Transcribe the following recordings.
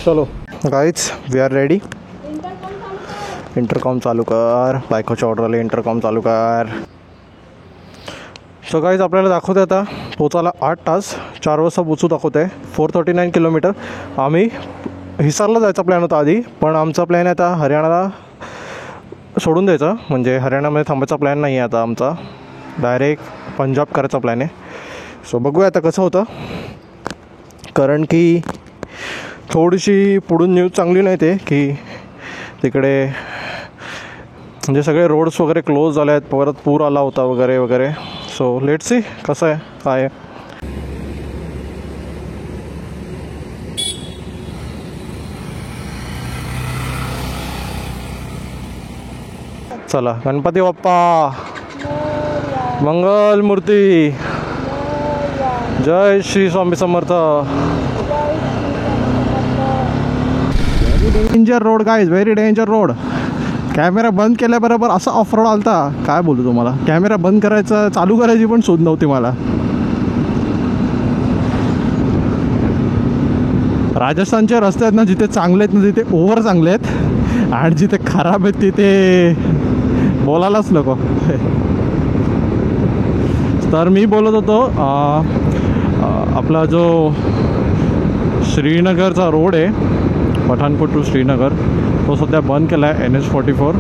चलो guys, we are ready. Intercom चालू कर. बायकोच्या ऑर्डर आले, इंटरकॉम चालू कर. सो गाइज, आपल्याला दाखवते आता पोचायला 8 तास. 4 वाजता पोचू दाखवते. 439 किलोमीटर. आम्ही हिसारला जायचा प्लॅन होता आधी, पण आमचा प्लॅन आहे आता हरियाणाला सोडून द्यायचा. म्हणजे हरियाणामध्ये थांबायचा प्लॅन नाही आहे आता आमचा. डायरेक्ट पंजाब करायचा प्लॅन आहे. सो बघूया आता कसं होतं. कारण की थोडीशी पुढून न्यूज चांगली नाही ते की तिकडे म्हणजे सगळे रोड्स वगैरे क्लोज झाले आहेत, परत पूर आला होता वगैरे वगैरे. सो लेट्स सी कसं आहे काय आहे. चला, गणपती बाप्पा मंगल मूर्ती. जय Shri Swami Samarth. Very danger road guys, very danger road. Camera बंद केल्याबरोबर असा ऑफ रोड आलता, काय बोलू तुम्हाला. कॅमेरा बंद करायचा, चालू करायची पण शोध नव्हती मला. राजस्थानचे रस्ते आहेत ना, जिथे चांगले आहेत ना तिथे ओव्हर चांगले आहेत, आणि जिथे खराब आहेत तिथे बोलायलाच नको. तर मी बोलत होतो आपला जो श्रीनगरचा रोड आहे, पठाणकोट टू श्रीनगर, तो सध्या बंद केला आहे, NH44.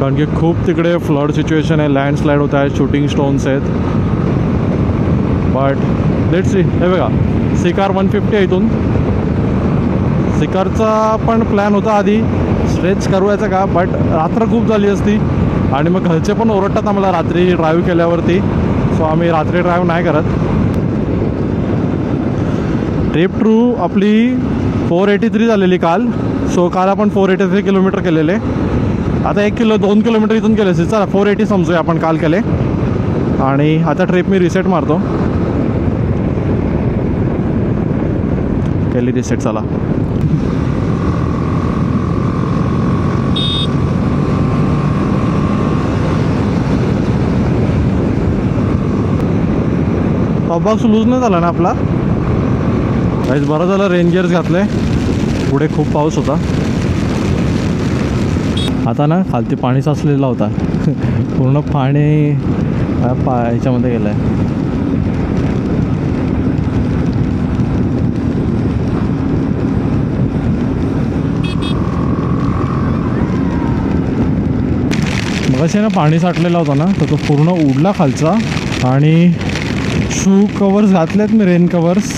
कारण की खूप तिकडे फ्लड सिच्युएशन आहे, लँडस्लाईड होत आहे, शूटिंग स्टोन्स आहेत. But let's see. हे बघा, सिकार 150 आहे इथून. सिकारचा पण प्लॅन होता आधी स्ट्रेच करूयाचा का, बट रात्र खूप झाली असती आणि मग घरचे पण ओरडतात आम्हाला रात्री ड्राईव्ह केल्यावरती. सो आम्ही रात्री ड्राईव्ह नाही करत. ट्रिप ट्रू आपली 483 झालेली काल. सो काल आपण 483 किलोमीटर केलेले. आता 2 किलोमीटर इथून केले असते. चला 480 समजूया आपण काल केले. आणि आता ट्रिप मी रिसेट मारतो. केली रिसेट. चला बॉक्स लूज नाही झाला ना आपला. काहीच बरं झालं रेन गिअर्स घातले. पुढे खूप पाऊस होता. आता ना खालती पाणी साचलेला होता. पूर्ण पाणी ह्याच्यामध्ये गेलं आहे. मगाशी ना पाणी साठलेला होता ना, तर तो पूर्ण उडला खालचा. आणि शू कवर्स घातलेत मी, रेन कवर्स,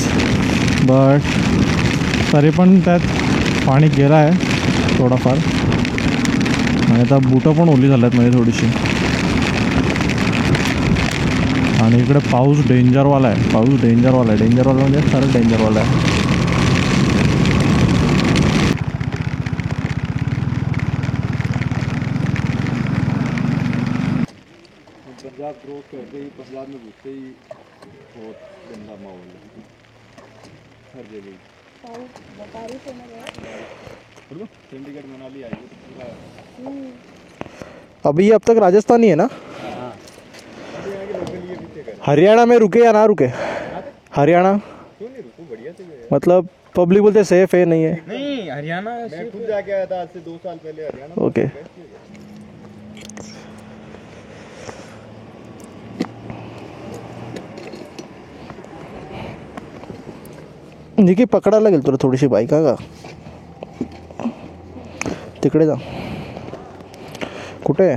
बट तरी पण त्यात पाणी गेलं आहे थोडाफार. आणि आता बुटं पण ओली झाल्यात म्हणजे थोडीशी. आणि इकडे पाऊस डेंजरवाला आहे. पाऊस डेंजरवाला आहे. डेंजरवाला म्हणजे खरंच डेंजरवाला आहे. पंजाब क्रॉस करते ही, पंजाब में घुसते ही बहुत गंदा माहौल है हर जगह. चंडीगढ़ मनाली आई. अभी अब तक राजस्थान ही है ना. हरियाणा में रुके या ना रुके. हरियाणा क्यों नहीं रुको, बढ़िया से गए. मतलब पब्लिक बोलते सेफ है नहीं है. नहीं, हरियाणा मैं खुद जाके आया था आज से 2 साल पहले हरियाणा. ओके. निकी पकडायला लागेल तुला थोडीशी बाईक. का तिकडे जा. कुठे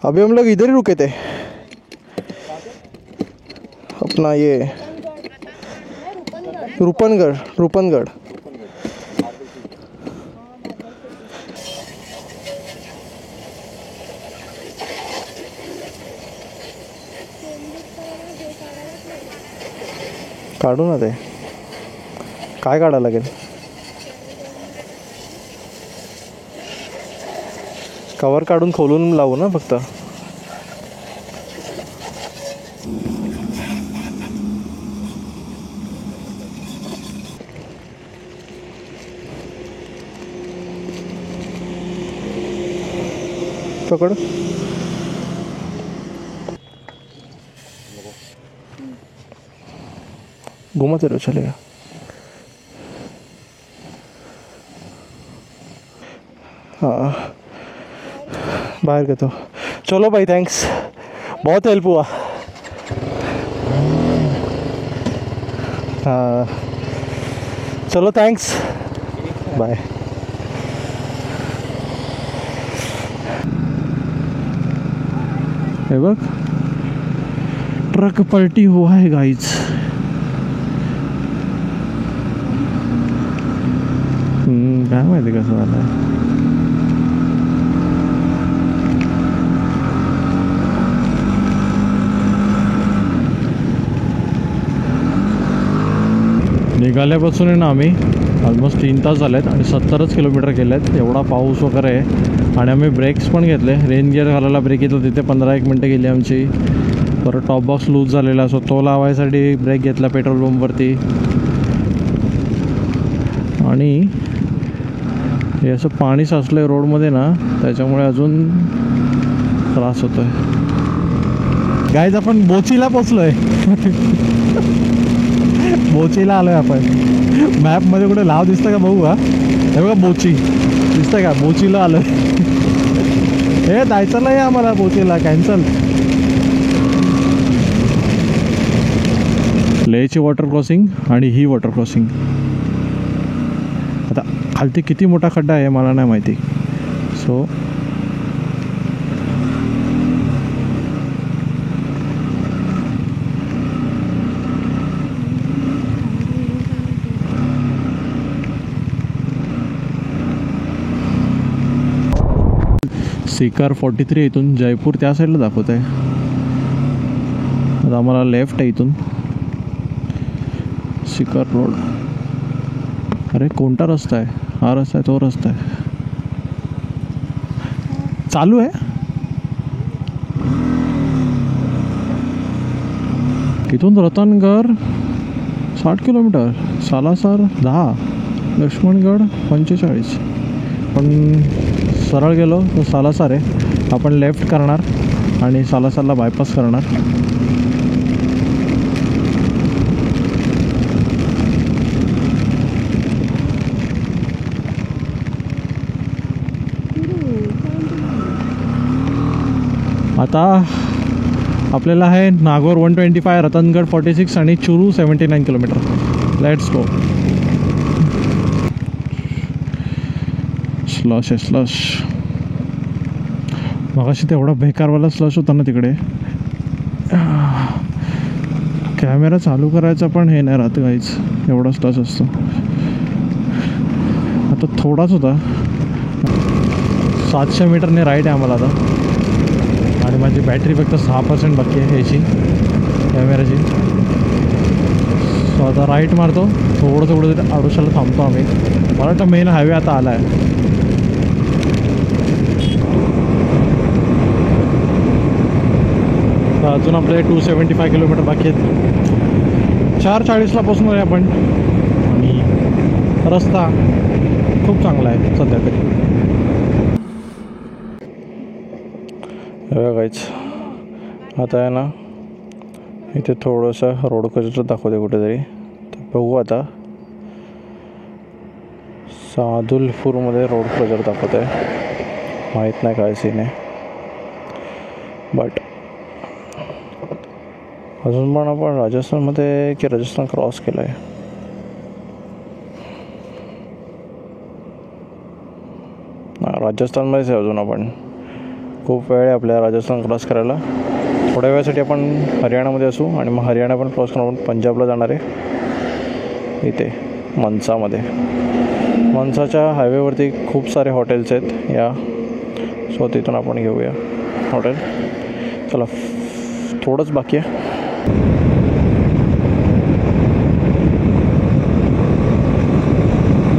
अभी हम लोग इधर ही रुके थे अपना ये रूपनगढ़. काढू ना ते. काय काढायला लागेल. कवर काढून खोलून लावू ना फक्त. पकड़. घुमाते रहो, चलेगा. हाँ बाहर के तो चलो भाई, थैंक्स, बहुत हेल्प हुआ. हाँ चलो थैंक्स, बाय. हे बघ, ट्रक पलटी हुआ है गाइज. काय माहिती कसं झालं आहे. निघाल्यापासून आहे ना आम्ही ऑलमोस्ट 3 तास झाले आहेत आणि 70च किलोमीटर केले आहेत. एवढा पाऊस वगैरे आहे आणि आम्ही ब्रेक्स पण घेतले. रेन गिअर घालायला ब्रेक येतो तिथे 15-1 मिनटं गेली आमची. परत टॉप बॉक्स लूज झालेला असो, तो लावायसाठी ब्रेक घेतला पेट्रोल पंपवरती. आणि हे असं पाणी साचलं आहे रोडमध्ये ना, त्याच्यामुळे अजून त्रास होतो आहे. गाईज आपण बोचीला पोचलो आहे. बोचीला आलो आहे आपण. मॅपमध्ये कुठे नाव दिसतं का बघू का? हे बघा बोची दिसतं का? बोचीला आलो आहे. हे जायचं नाही आम्हाला बोचीला, कॅन्सल. लेहची वॉटर क्रॉसिंग आणि ही वॉटर क्रॉसिंग. आता खालती किती मोठा खड्डा आहे मला नाही माहिती. सो सिकार 43 इथून जयपूर त्या साईडला दाखवत आहे. आता आम्हाला लेफ्ट आहे इथून सिकार रोड. अरे कोणता रस्ता आहे? हा रस्ता आहे, तो रस्ता आहे. चालू आहे. इथून रतनगड 60 किलोमीटर, सालासर 10, लक्ष्मणगड 45. पण सरळ गेलो तर सालासर आहे. आपण लेफ्ट करणार आणि सालासरला बायपास करणार. आता आपल्याला आहे नागौर 125, रतनगड 46 आणि चुरू 79 किलोमीटर. Let's go. स्लश आहे, स्लश. मगाशी तेवढा बेकारवाला स्लश होता ना तिकडे. कॅमेरा चालू करायचा पण हे नाही राहत काहीच, एवढा स्लश असतो. आता थोडाच होता. 700 मीटरने राईट आहे आम्हाला आता. आणि माझी बॅटरी फक्त 6% बाकी आहे ह्याची कॅमेऱ्याची. सो आता राईट मारतो. थोडं आडोशाला थांबतो आम्ही. मला वाटतं मेन हायवे आता आला आहे. अजून आपले 275 किलोमीटर बाकी आहेत. 4:40ला पोचणार आहे आपण. आणि रस्ता खूप चांगला आहे सध्या तरी. गाईच आता आहे ना, इथे थोडंसं रोड कचरा दाखवते कुठेतरी. तर बघू आता. सादुलपूरमध्ये रोड कचरा दाखवत आहे. माहीत नाही काय सीन आहे. बट अजून पण आपण राजस्थानमध्ये की राजस्थान क्रॉस केलं आहे. राजस्थानमध्येच आहे अजून आपण. खूप वेळ आहे आपल्या राजस्थान क्रॉस करायला. थोड्या वेळासाठी आपण हरियाणामध्ये असू आणि मग हरियाणा पण क्रॉस करून आपण पंजाबला जाणार आहे. इथे मनसामध्ये, मनसाच्या हायवेवरती खूप सारे हॉटेल्स आहेत या. सो तिथून आपण घेऊया हॉटेल. चला, थोडंच बाकी आहे.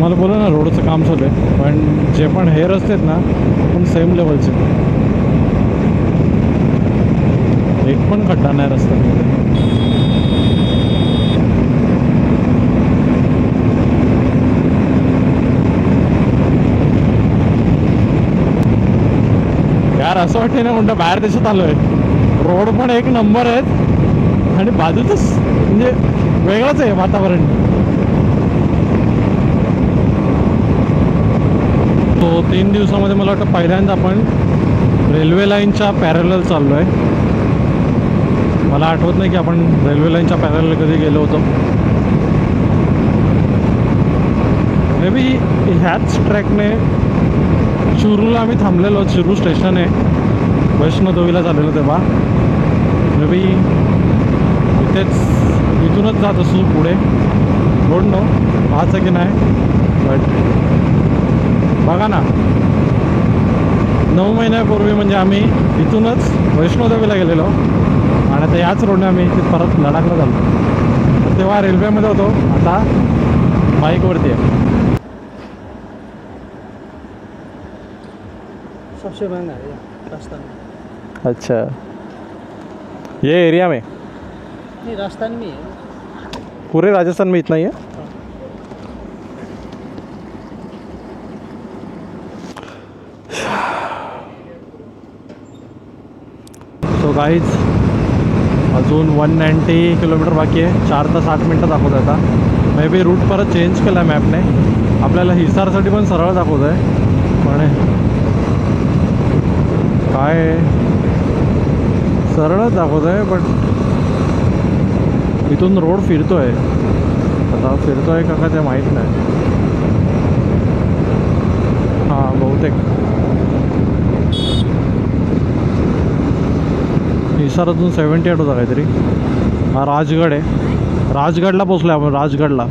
मला बोला ना रोडचं काम चालू आहे, पण जे पण हे रस्ते आहेत ना पण सेम लेवलचे, एक पण खड्डा नाही रस्त्यामध्ये. यार असं वाटतं ना कोणत्या बाहेर देशात आलो आहे. रोड पण एक नंबर आहेत आणि बाजूचंच म्हणजे वेगळंच आहे वातावरण. तो 3 दिवसामध्ये मला वाटतं पहिल्यांदा आपण रेल्वे लाईनच्या पॅरलल चाललो आहे. मला आठवत नाही की आपण रेल्वे लाईनच्या पॅरलल कधी गेलो होतो. मे बी ह्याच ट्रॅकने चुरूला आम्ही थांबलेलो. चुरू स्टेशन आहे, वैष्णोदेवीला चाललेलो तेव्हा. मे बी इथूनच जात असू पुढे, डोंट नो हाच आहे की नाही. बट बघा ना, 9 महिन्यापूर्वी म्हणजे आम्ही इथूनच वैष्णोदेवीला गेलेलो आणि आता याच रोडने आम्ही परत लडाखला झालो. तेव्हा रेल्वेमध्ये होतो, आता बाईकवरती आहे. सबसे महंगा है राजस्थान में। अच्छा, ये एरिया में नहीं, राजस्थान में है। पूरे राजस्थान में इतना ही है. सो गाईज अजून 190 किलोमीटर बाकी आहे. 4 तास 8 मिनटं दाखवत आहे. आता मे बी रूट परत चेंज केला आहे मॅपने. आपल्याला हिसारसाठी पण सरळ दाखवत आहे, पण काय सरळच दाखवत आहे. बट इथून रोड फिरतो आहे, आता फिरतो आहे का ते माहीत नाही. हां, बहुतेक हिसार अजून 78 होता काहीतरी. हा राजगड आहे. राजगडला पोचलो आहे आपण, राजगडला.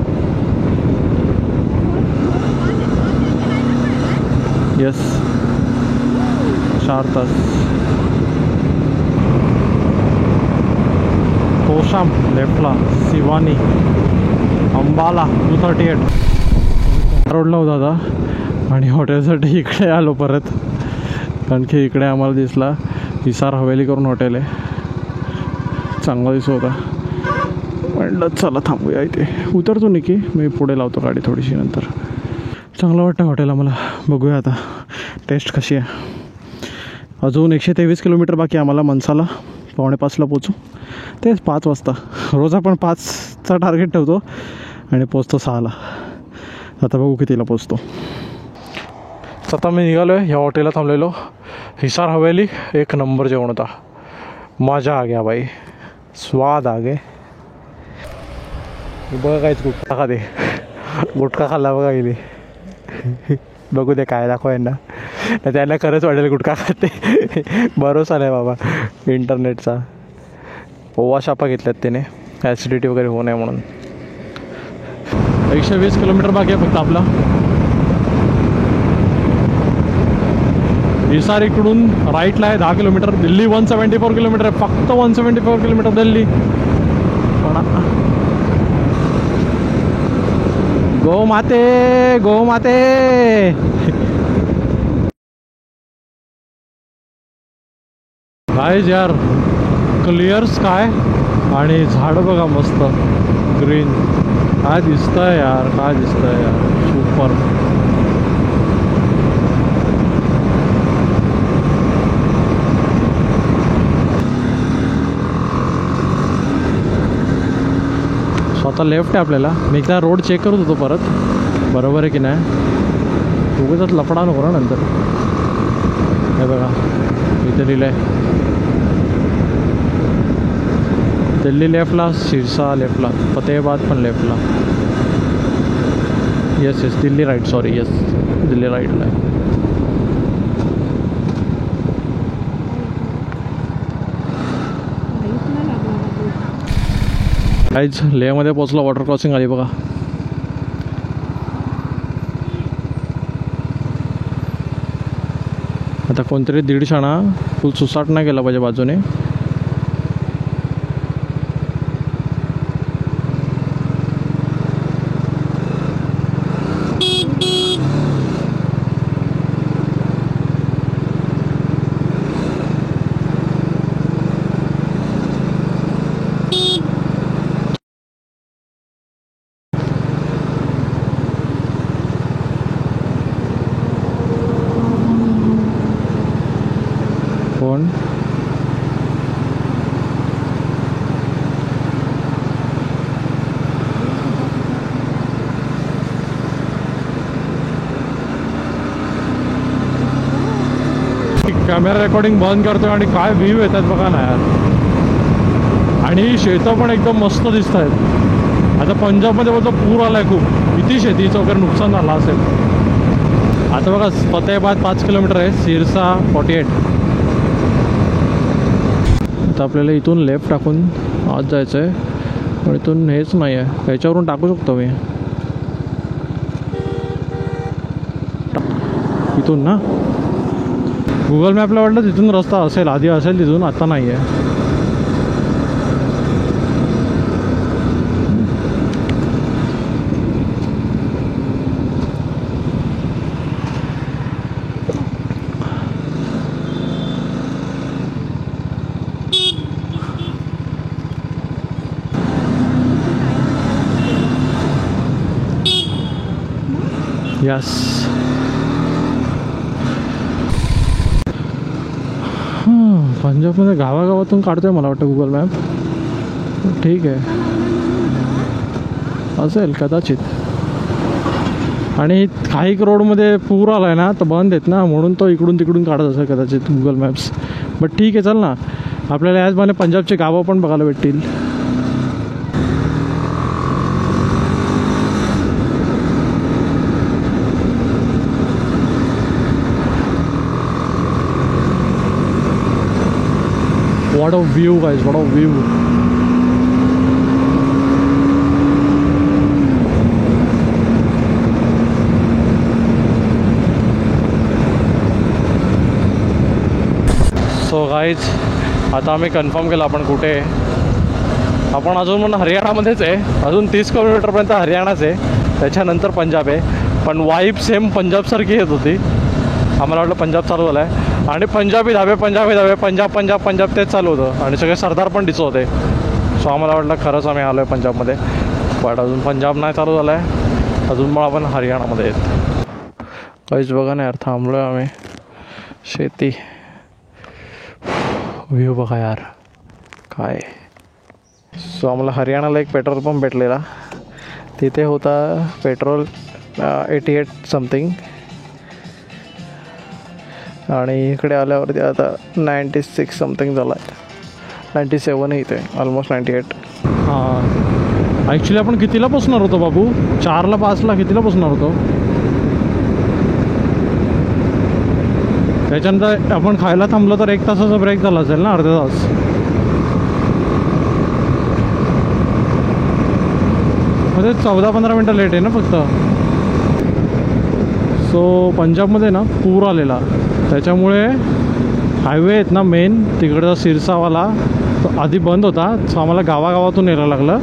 येस, 4 तास. तोशाम लेफ्टला, सिवानी, अंबाला 238 रोडला होता आता. आणि हॉटेलसाठी इकडे आलो परत, कारण की इकडे आम्हाला दिसला हिसार हवेली करून हॉटेल आहे. चांगला दिसत होता. म्हटलं चला थांबूया इथे. उतरतो नाही की मी पुढे लावतो गाडी थोडीशी नंतर. चांगलं वाटतं हॉटेल आम्हाला. बघूया आता टेस्ट कशी आहे. अजून 123 किलोमीटर बाकी आम्हाला मनसाला. 4:45ला पोचू. तेच 5 वाजता. रोज आपण 5चा टार्गेट ठेवतो आणि पोचतो 6ला. आता बघू कितीला पोचतो. आता मी निघालो आहे. ह्या हॉटेलला थांबलेलो. हिसार हवेली, एक नंबर जेवण होता. मजा आ गया भाई, स्वाद आ गए. बघा काहीच गुटखा खाते. गुटखा खाल्ला बघा गेली. बघू दे काय दाखवा यांना. त्यांना खरंच वाटेल गुटखा खाते. भरोसा नाही बाबा इंटरनेटचा. ओवा शापा घेतल्यात त्याने, ॲसिडिटी वगैरे होऊ नये म्हणून. 120 किलोमीटर बाकी आहे फक्त आपला. हिसार इकडून राईटला आहे 10 किलोमीटर. दिल्ली 174 किलोमीटर आहे. फक्त 174 किलोमीटर दिल्ली. गो माते, गो माते. गाईज यार, क्लिअर स्काय आणि झाडं बघा मस्त ग्रीन. काय दिसतंय यार, काय दिसतंय यार, सुपर. स्वतः लेफ्ट आहे आपल्याला. मी एकदा रोड चेक करत होतो परत, बरोबर आहे की नाही. उगाच लफडा नको ना नंतर. हे बघा इथे लिहिलं आहे दिल्ली लेफ्टला, सिरसा लेफ्टला, फतेहाबाद पण लेफ्टला. Yes yes, Delhi right, sorry. Yes, Delhi राईटला आहे. काहीच लेहमध्ये पोचलो. वॉटर क्रॉसिंग आली बघा. आता कोणतरी 1.5 क्षणा फुल सुसाट नाही गेला पाहिजे बाजूने. कोण. कॅमेरा रेकॉर्डिंग बंद करतोय आणि काय व्ह्यू येतात बघा ना यार. आणि शेतं पण एकदम मस्त दिसत आहेत. आता पंजाबमध्ये बोलतो पूर आलाय खूप. किती शेतीचं वगैरे नुकसान झालं असेल. आता बघा फतेहाबाद 5 किलोमीटर आहे, सिरसा 48. आता आपल्याला इथून लेफ्ट टाकून आत जायचं आहे. पण इथून हेच नाही आहे, ह्याच्यावरून टाकू शकतो मी इथून ना. गुगल मॅपला वाटलं तिथून रस्ता असेल, आधी असेल तिथून, आता नाही आहे. यस. पंजाबमध्ये गावागावातून काढतोय मला वाटतं गुगल मॅप. ठीक आहे, असेल कदाचित. आणि काही रोडमध्ये पूर आला आहे ना, तर बंद आहेत ना, म्हणून तो इकडून तिकडून काढत असेल कदाचित गुगल मॅप्स. बट ठीक आहे, चल ना, आपल्याला याच बहाने पंजाबची गावं पण बघायला भेटतील. What a view guys, what a view. So guys, आता आम्ही कन्फर्म केलं आपण कुठे आहे. आपण अजून पण हरियाणामध्येच आहे. अजून 30 किलोमीटरपर्यंत हरियाणाच आहे, त्याच्यानंतर पंजाब आहे. पण वाईब सेम पंजाबसारखी येत होती. आम्हाला वाटलं पंजाब चालू झालं आहे. आणि पंजाबी धाबे पंजाब पंजाब पंजाब तेच चालू होतं. आणि सगळे सरदार पण दिसत होते. सो आम्हाला वाटलं खरंच आम्ही आलो आहे पंजाबमध्ये. पण अजून पंजाब नाही चालू झालं आहे, अजून पण आपण हरियाणामध्ये आहेत. काहीच बघा ना यार, थांबलो आहे आम्ही. शेती व्ह्यू बघा यार काय. सो आम्हाला हरियाणाला एक पेट्रोल पंप भेटलेला. तिथे होता पेट्रोल 88 समथिंग. आणि इकडे आल्यावरती आता 96 समथिंग झाला आहे. 97 इथे, ऑलमोस्ट 98. हां, ॲक्च्युली आपण कितीला पोचणार होतो बाबू? 4ला 5ला कितीला पोचणार होतो? त्याच्यानंतर आपण खायला थांबलो तर 1 तासाचा ब्रेक झाला असेल ना, अर्धा तास. म्हणजे 14-15 मिनटं लेट आहे ना फक्त. सो पंजाबमध्ये ना पूर आलेला, त्याच्यामुळे हायवे आहेत ना मेन तिकडचा सिरसावाला, तो आधी बंद होता. सो आम्हाला गावागावातून यायला लागलं.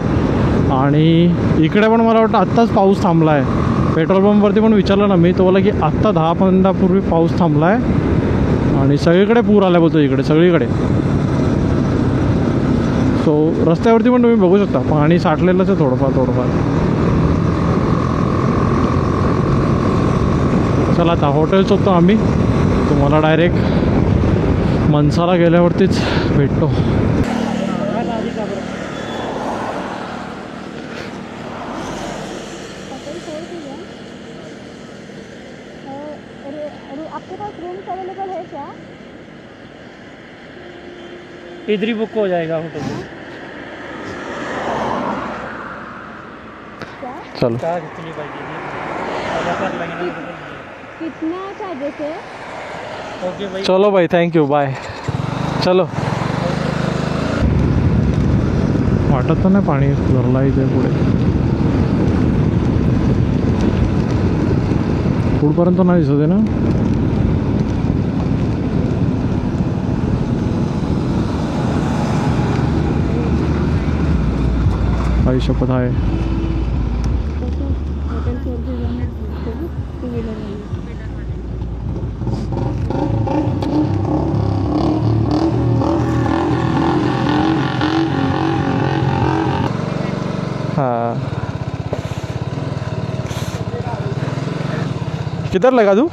आणि इकडे पण मला वाटतं आत्ताच पाऊस थांबला आहे. पेट्रोल पंपवरती पण विचारलं ना मी, तो बोला की आत्ता 10 मिनिटापूर्वी पाऊस थांबला आहे. आणि सगळीकडे पूर आला बोलतो इकडे, सगळीकडे. सो रस्त्यावरती पण तुम्ही बघू शकता पाणी साठलेलंच आहे थोडंफार. चला आता हॉटेल शोधतो आम्ही. तुम्हाला डायरेक्ट मनसाला गेल्यावरतीच भेटतो. आपके पास रूम्स अवेलेबल है क्या? इधर ही बुक हो जाएगा होटल में. क्या? चलो क्या कितनी कर लेंगे ना. कितना चार्जेस है? ओके भाई. चलो भाई, थँक्यू, बाय. चलो. वाटत तर नाही पाणी भरला इथे पुढे. पुढपर्यंत नाही दिसत आहे ना. आई शपथ आहे. होटल टू व्हीलर किधर लगा तू?